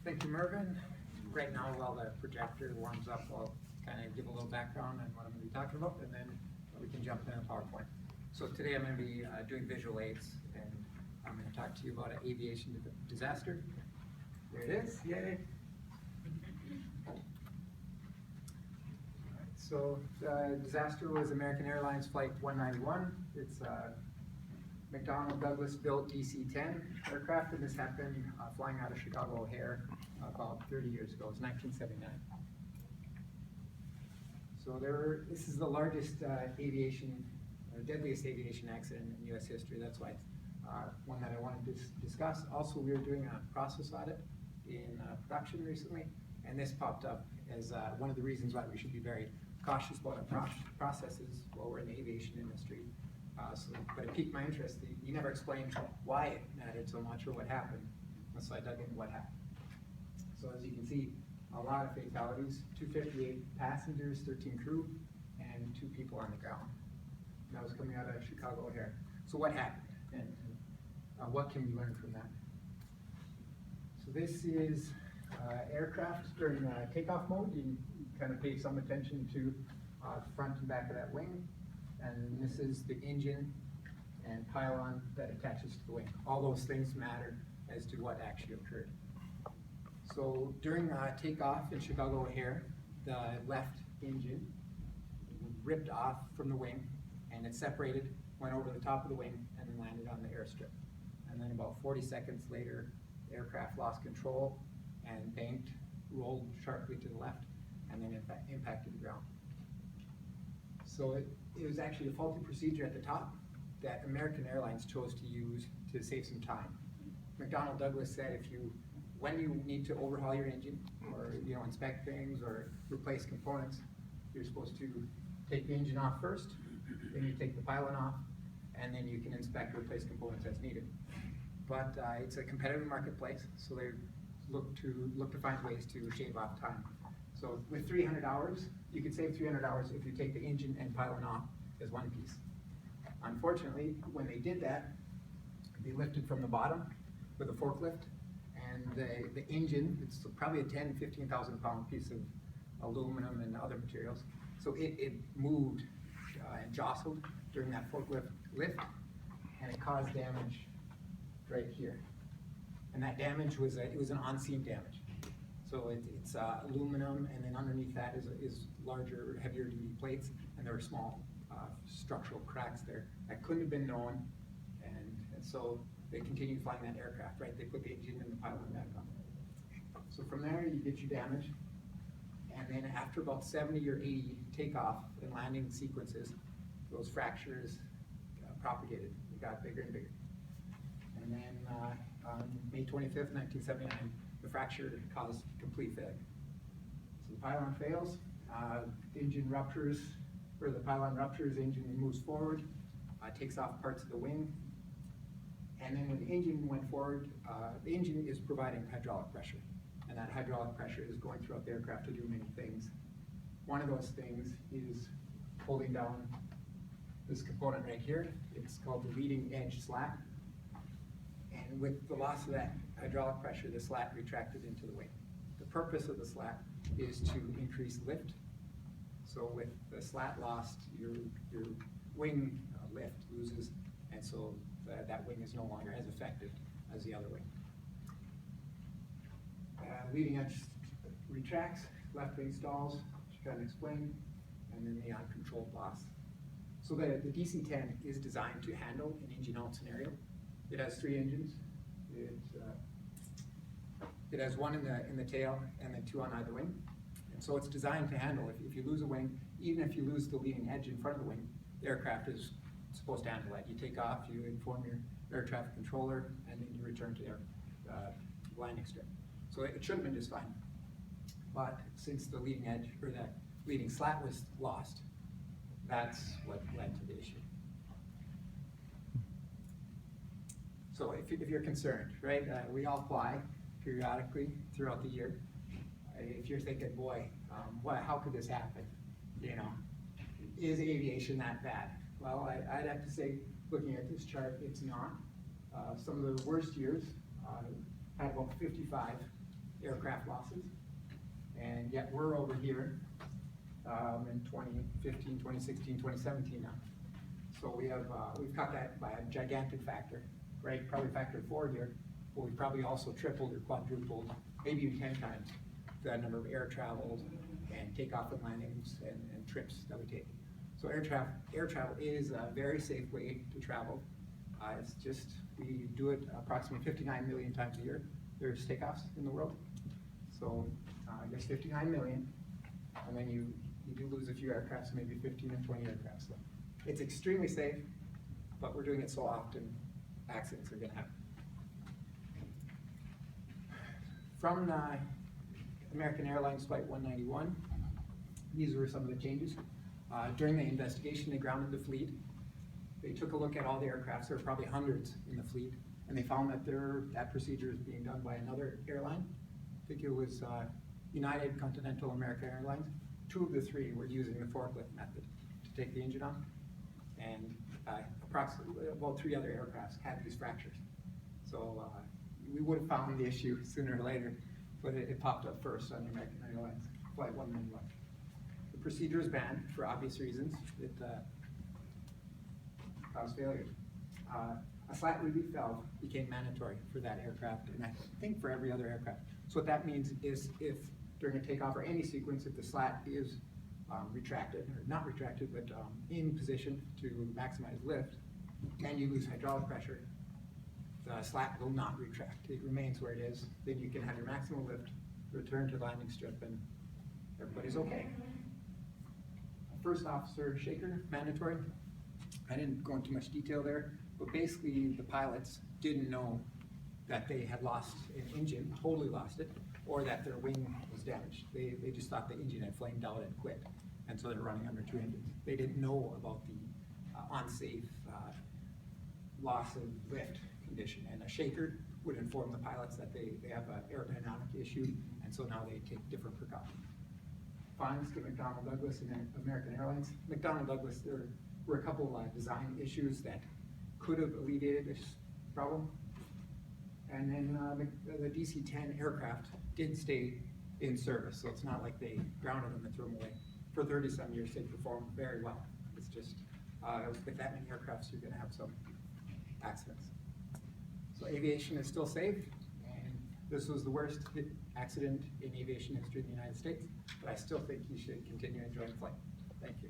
Thank you, Mervyn. Right now, while the projector warms up, I'll kind of give a little background on what I'm going to be talking about, and then we can jump into PowerPoint. So today I'm going to be doing visual aids, and I'm going to talk to you about an aviation disaster. There it is, yay! So the disaster was American Airlines Flight 191. It's McDonnell Douglas built DC-10 aircraft, and this happened flying out of Chicago O'Hare about 30 years ago. It was 1979. So this is the largest deadliest aviation accident in U.S. history. That's why it's one that I wanted to discuss. Also, we were doing a process audit in production recently, and this popped up as one of the reasons why we should be very cautious about our processes while we're in the aviation industry. But it piqued my interest. You never explained why it mattered so much or what happened, and so I dug into what happened. So as you can see, a lot of fatalities, 258 passengers, 13 crew, and 2 people on the ground. And that was coming out of Chicago O'Hare. So what happened, and what can we learn from that? So this is aircraft during takeoff mode. You kind of pay some attention to the front and back of that wing. And this is the engine and pylon that attaches to the wing. All those things matter as to what actually occurred. So during takeoff in Chicago O'Hare, the left engine ripped off from the wing, and it separated, went over the top of the wing, and then landed on the airstrip. And then about 40 seconds later, the aircraft lost control and banked, rolled sharply to the left, and then impacted the ground. So it was actually a faulty procedure at the top that American Airlines chose to use to save some time. McDonnell Douglas said when you need to overhaul your engine or inspect things or replace components, you're supposed to take the engine off first, then you take the pylon off, and then you can inspect or replace components as needed. But it's a competitive marketplace, so they look to find ways to shave off time. So with 300 hours, you could save 300 hours if you take the engine and pylon off as one piece. Unfortunately, when they did that, they lifted from the bottom with a forklift, and the engine, it's probably a 10, 15,000 pound piece of aluminum and other materials. So it moved and jostled during that forklift lift, and it caused damage right here. And that damage was an on-scene damage. So it's aluminum, and then underneath that is larger, heavier duty plates, and there were small structural cracks there that couldn't have been known, and so they continued flying that aircraft, right? They put the engine and the pylon back on. So from there, you get your damage, and then after about 70 or 80 takeoff and landing sequences, those fractures propagated. It got bigger and bigger. And then on May 25th, 1979, the fracture caused complete failure. So the pylon fails, the engine ruptures, or the pylon ruptures, the engine moves forward, takes off parts of the wing, and then when the engine went forward, the engine is providing hydraulic pressure, and that hydraulic pressure is going throughout the aircraft to do many things. One of those things is holding down this component right here. It's called the leading edge slat. And with the loss of that hydraulic pressure, the slat retracted into the wing. The purpose of the slat is to increase lift. So with the slat lost, your wing lift loses, and so that wing is no longer as effective as the other wing. Leading edge retracts, left wing stalls, which I kind of explained, and then the uncontrolled loss. So the DC-10 is designed to handle an engine out scenario. It has 3 engines. It has one in the tail and then 2 on either wing. And so it's designed to handle, if you lose a wing, even if you lose the leading edge in front of the wing, the aircraft is supposed to handle that. You take off, you inform your air traffic controller, and then you return to your landing strip. So it should have been just fine. But since the leading edge, or that leading slat was lost, that's what led to the issue. So if you're concerned, right, we all fly periodically throughout the year. If you're thinking, boy, how could this happen? Is aviation that bad? Well, I'd have to say, looking at this chart, it's not. Some of the worst years had about 55 aircraft losses. And yet we're over here in 2015, 2016, 2017 now. So we have, we've cut that by a gigantic factor, right? Probably factor 4 here, but we've probably also tripled or quadrupled, maybe even 10 times the number of air travels and takeoff and landings and trips that we take. So air travel is a very safe way to travel. It's just, we do it approximately 59 million times a year. There's takeoffs in the world. So I guess 59 million, and then you do lose a few aircrafts, so maybe 15 or 20 aircrafts. So it's extremely safe, but we're doing it so often, accidents are gonna happen. From American Airlines Flight 191, these were some of the changes. During the investigation, they grounded the fleet. They took a look at all the aircrafts. There were probably hundreds in the fleet, and they found that that procedure is being done by another airline. I think it was United, Continental, American Airlines. 2 of the 3 were using the forklift method to take the engine off, and approximately about 3 other aircrafts had these fractures. So we would have found the issue sooner or later, but it popped up first on American Airlines Flight 191. The procedure is banned for obvious reasons. It caused failure. A slat relief valve became mandatory for that aircraft, and I think for every other aircraft. So what that means is if during a takeoff or any sequence, if the slat is retracted, or not retracted, but in position to maximize lift, and you lose hydraulic pressure, the slat will not retract. It remains where it is. Then you can have your maximum lift, return to the landing strip, and everybody's okay. First officer shaker, mandatory. I didn't go into much detail there, but basically the pilots didn't know that they had lost an engine, totally lost it, or that their wing was damaged. They just thought the engine had flamed out and quit, and so they're running under 2 engines. They didn't know about the unsafe loss of lift condition, and a shaker would inform the pilots that they have an aerodynamic issue, and so now they take different precautions. Fines to McDonnell Douglas and American Airlines. McDonnell Douglas, there were a couple design issues that could have alleviated this problem. And then the DC-10 aircraft did stay in service, so it's not like they grounded them and threw them away. For 30-some years, they performed very well. It's just, with that many aircrafts, you're gonna have some accidents. So aviation is still safe, and this was the worst accident in aviation history in the United States, but I still think you should continue enjoying flight. Thank you.